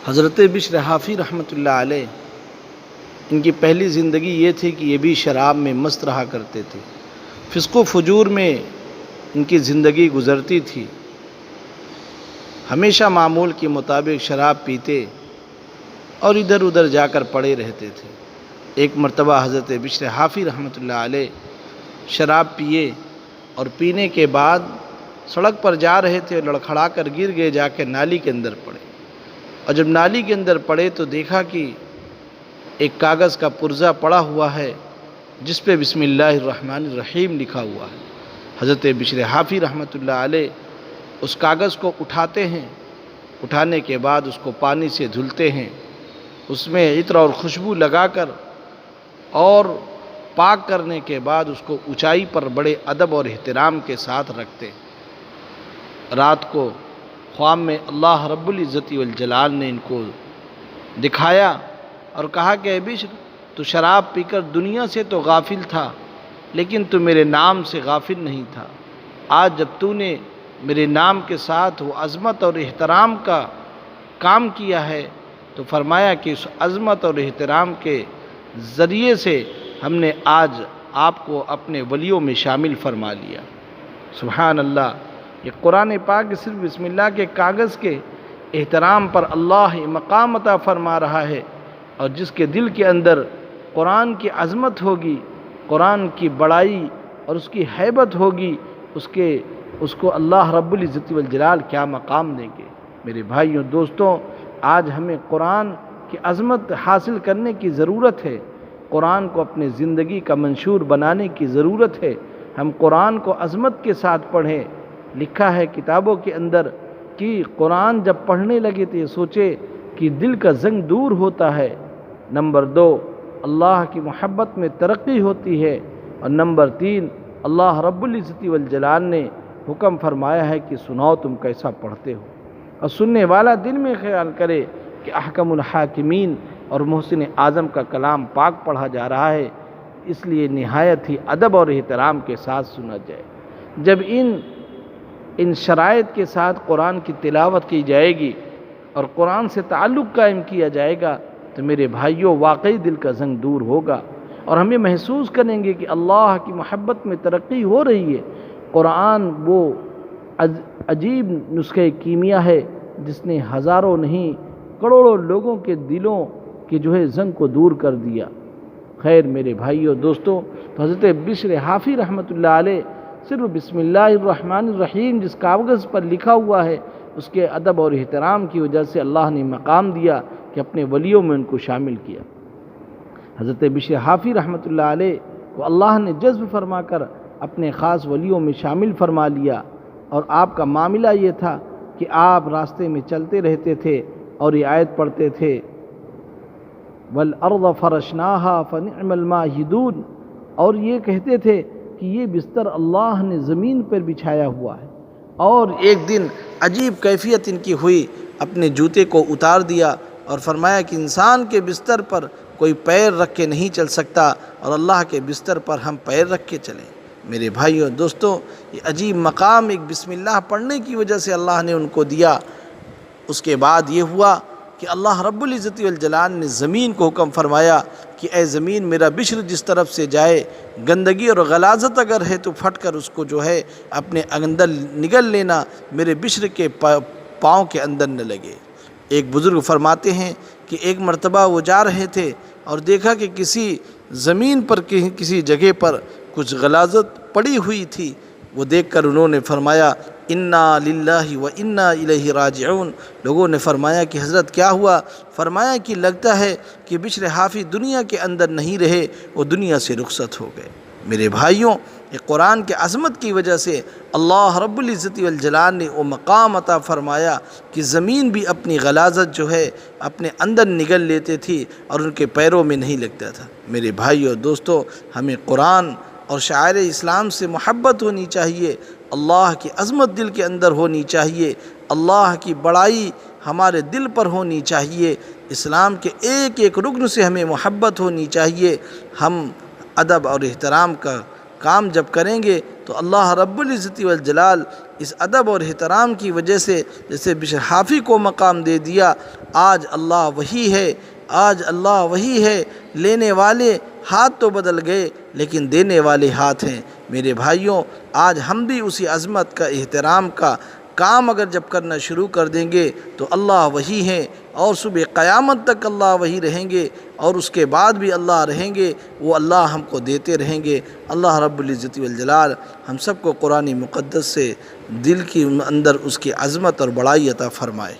حضرت بشر حافی رحمۃ اللہ علیہ، ان کی پہلی زندگی یہ تھی کہ یہ بھی شراب میں مست رہا کرتے تھے، فسق و فجور میں ان کی زندگی گزرتی تھی، ہمیشہ معمول کے مطابق شراب پیتے اور ادھر ادھر جا کر پڑے رہتے تھے۔ ایک مرتبہ حضرت بشر حافی رحمۃ اللہ علیہ شراب پیے اور پینے کے بعد سڑک پر جا رہے تھے، لڑکھڑا کر گر گئے، جا کے نالی کے اندر پڑے، اور جب نالی کے اندر پڑے تو دیکھا کہ ایک کاغذ کا پرزہ پڑا ہوا ہے جس پہ بسم اللہ الرحمن الرحیم لکھا ہوا ہے۔ حضرت بشر حافی رحمۃ اللہ علیہ اس کاغذ کو اٹھاتے ہیں، اٹھانے کے بعد اس کو پانی سے دھلتے ہیں، اس میں عطر اور خوشبو لگا کر اور پاک کرنے کے بعد اس کو اونچائی پر بڑے ادب اور احترام کے ساتھ رکھتے ہیں۔ رات کو خواب میں اللہ رب العزت والجلال نے ان کو دکھایا اور کہا کہ اے بشر، تو شراب پی کر دنیا سے تو غافل تھا، لیکن تو میرے نام سے غافل نہیں تھا۔ آج جب تو نے میرے نام کے ساتھ وہ عظمت اور احترام کا کام کیا ہے تو فرمایا کہ اس عظمت اور احترام کے ذریعے سے ہم نے آج آپ کو اپنے ولیوں میں شامل فرما لیا۔ سبحان اللہ! یہ قرآن پاک صرف بسم اللہ کے کاغذ کے احترام پر اللہ مقام عطا فرما رہا ہے، اور جس کے دل کے اندر قرآن کی عظمت ہوگی، قرآن کی بڑائی اور اس کی ہیبت ہوگی، اس کو اللہ رب العزت والجلال کیا مقام دیں گے۔ میرے بھائیوں دوستوں، آج ہمیں قرآن کی عظمت حاصل کرنے کی ضرورت ہے، قرآن کو اپنے زندگی کا منشور بنانے کی ضرورت ہے۔ ہم قرآن کو عظمت کے ساتھ پڑھیں۔ لکھا ہے کتابوں کے اندر کہ قرآن جب پڑھنے لگے تو یہ سوچے کہ دل کا زنگ دور ہوتا ہے۔ نمبر 2، اللہ کی محبت میں ترقی ہوتی ہے، اور نمبر 3، اللہ رب العزت والجلال نے حکم فرمایا ہے کہ سناؤ تم کیسا پڑھتے ہو، اور سننے والا دل میں خیال کرے کہ احکم الحاکمین اور محسن اعظم کا کلام پاک پڑھا جا رہا ہے، اس لیے نہایت ہی ادب اور احترام کے ساتھ سنا جائے۔ جب ان شرائط کے ساتھ قرآن کی تلاوت کی جائے گی اور قرآن سے تعلق قائم کیا جائے گا تو میرے بھائیوں واقعی دل کا زنگ دور ہوگا، اور ہم یہ محسوس کریں گے کہ اللہ کی محبت میں ترقی ہو رہی ہے۔ قرآن وہ عجیب نسخہ کیمیا ہے جس نے ہزاروں نہیں کروڑوں لوگوں کے دلوں کے زنگ کو دور کر دیا۔ خیر میرے بھائیوں دوستوں، تو حضرت بشر حافی رحمۃ اللہ علیہ صرف بسم اللہ الرحمن الرحیم جس کاغذ پر لکھا ہوا ہے اس کے ادب اور احترام کی وجہ سے اللہ نے مقام دیا کہ اپنے ولیوں میں ان کو شامل کیا۔ حضرت بشر حافی رحمۃ اللہ علیہ کو اللہ نے جذب فرما کر اپنے خاص ولیوں میں شامل فرما لیا، اور آپ کا معاملہ یہ تھا کہ آپ راستے میں چلتے رہتے تھے اور یہ آیت پڑھتے تھے وَالْأَرْضَ فَرَشْنَاهَا فَنِعْمَ الْمَاهِدُونَ، اور یہ کہتے تھے کہ یہ بستر اللہ نے زمین پر بچھایا ہوا ہے۔ اور ایک دن عجیب کیفیت ان کی ہوئی، اپنے جوتے کو اتار دیا اور فرمایا کہ انسان کے بستر پر کوئی پیر رکھ کے نہیں چل سکتا، اور اللہ کے بستر پر ہم پیر رکھ کے چلیں۔ میرے بھائیوں دوستوں، یہ عجیب مقام ایک بسم اللہ پڑھنے کی وجہ سے اللہ نے ان کو دیا۔ اس کے بعد یہ ہوا کہ اللہ رب العزت والجلال نے زمین کو حکم فرمایا کہ اے زمین، میرا بشر جس طرف سے جائے گندگی اور غلاظت اگر ہے تو پھٹ کر اس کو اپنے اندر نگل لینا، میرے بشر کے پاؤں کے اندر نہ لگے۔ ایک بزرگ فرماتے ہیں کہ ایک مرتبہ وہ جا رہے تھے اور دیکھا کہ کسی زمین پر کسی جگہ پر کچھ غلاظت پڑی ہوئی تھی، وہ دیکھ کر انہوں نے فرمایا انا للہ و انا الیہ راجعون۔ لوگوں نے فرمایا کہ حضرت کیا ہوا؟ فرمایا کہ لگتا ہے کہ بشر حافی دنیا کے اندر نہیں رہے، وہ دنیا سے رخصت ہو گئے۔ میرے بھائیوں، یہ قرآن کے عظمت کی وجہ سے اللہ رب العزت والجلال نے وہ مقام عطا فرمایا کہ زمین بھی اپنی غلاظت اپنے اندر نگل لیتے تھی اور ان کے پیروں میں نہیں لگتا تھا۔ میرے بھائیوں دوستوں، ہمیں قرآن اور شعائر اسلام سے محبت ہونی چاہیے، اللہ کی عظمت دل کے اندر ہونی چاہیے، اللہ کی بڑائی ہمارے دل پر ہونی چاہیے، اسلام کے ایک ایک رکن سے ہمیں محبت ہونی چاہیے۔ ہم ادب اور احترام کا کام جب کریں گے تو اللہ رب العزت والجلال اس ادب اور احترام کی وجہ سے جیسے بشر حافی کو مقام دے دیا، آج اللہ وہی ہے، آج اللہ وہی ہے۔ لینے والے ہاتھ تو بدل گئے لیکن دینے والے ہاتھ ہیں۔ میرے بھائیوں، آج ہم بھی اسی عظمت کا، احترام کا کام اگر جب کرنا شروع کر دیں گے تو اللہ وہی ہیں، اور صبح قیامت تک اللہ وہی رہیں گے، اور اس کے بعد بھی اللہ رہیں گے۔ وہ اللہ ہم کو دیتے رہیں گے۔ اللہ رب العزت والجلال ہم سب کو قرآن مقدس سے دل کی اندر اس کی عظمت اور بڑائی عطا فرمائے۔